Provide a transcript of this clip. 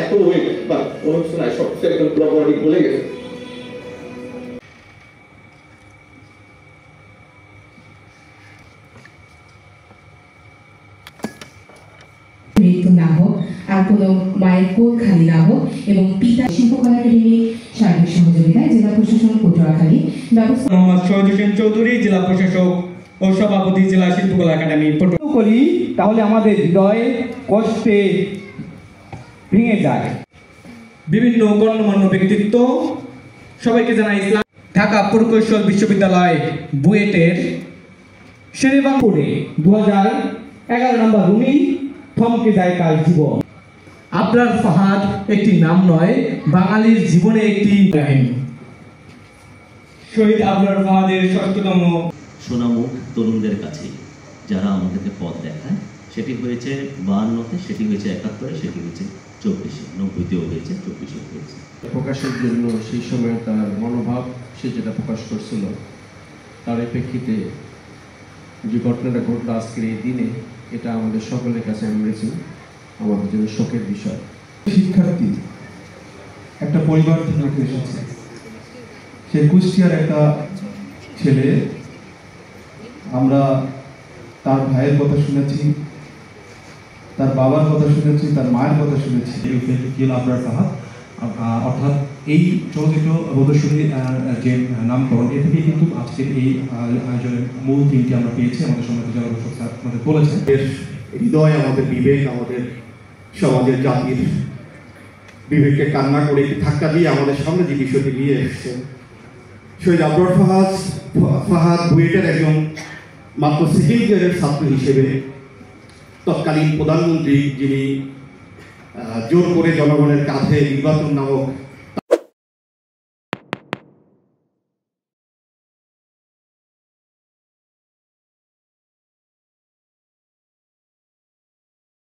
এত ওয়েট বা অনুষ্ঠানে সবচেয়ে একদম প্রপার্টি বলে গেছে। মৃত্যু না হোক, আর কোনো মায়ের কোল খালি না হোক এবং পিতা শিল্পকলা একাডেমি সার্বিক সহযোগিতায় জেলা প্রশাসন পটুয়াখালী ব্যবস্থা। মোহাম্মদ শহীদ হোসেন চৌধুরী, জেলা প্রশাসক ও সভাপতি, জেলা শিল্পকলা একাডেমি করি, তাহলে আমাদের হৃদয় কষ্টে ভেঙে যায়। বিভিন্ন গণ্যমান্য ব্যক্তিত্ব সবাইকে জানাই ইসলাম। ঢাকা প্রকৌশল বিশ্ববিদ্যালয় বুয়েটের শেরেবাংপুরে 2011 নম্বর রুমি থমকে যায় কাল জীবন। আবরার ফাহাদ একটি নাম নয়, বাঙালির জীবনে একটি কাহিনী। শহীদ আবরার ফাহাদের ৬০তম সোনামুখ তরুণদের কাছে যারা আমাদেরকে পথ দেখায়, সেটি হয়েছে 52-তে, সেটি হয়েছে 71-এ, সেটি হয়েছে 24-এ, 90-তেও হয়েছে, 24-এও হয়েছে। প্রকাশের জন্য সেই সময় তার মনোভাব, সে যেটা প্রকাশ করছিল, তার প্রেক্ষিতে যে ঘটনাটা ঘটলো আজকের এই দিনে, এটা আমাদের সকলের কাছে আমাদের জন্য শোকের বিষয়। শিক্ষার্থী একটা পরিবার থেকে এসেছে, সে কুষ্টিয়ার একটা ছেলে। আমরা তার ভাইয়ের কথা শুনেছি, তার বাবার কথা শুনেছি, তার মায়ের কথা শুনেছি। আবরার ফাহাদ, অর্থাৎ এই চলচ্চিত্র প্রদর্শনী যে নামকরণ, এ থেকে কিন্তু আজকের এই আয়োজনের মূল থিমটি আমরা পেয়েছি। আমাদের সমাজে যারা আমাদের বলেছেন, হৃদয়, আমাদের বিবেক, আমাদের সমাজের জাতির বিবেককে কান্না করে ধাক্কা দিয়ে আমাদের সামনে যে বিষয়টি নিয়ে এসেছে, শহীদ আবরার ফাহাদ বুয়েটের একজন মাত্র সেকেন্ড ইয়ারের ছাত্র হিসেবে তৎকালীন প্রধানমন্ত্রী, যিনি জোর করে জনগণের কাঁধে নির্বাচন নামক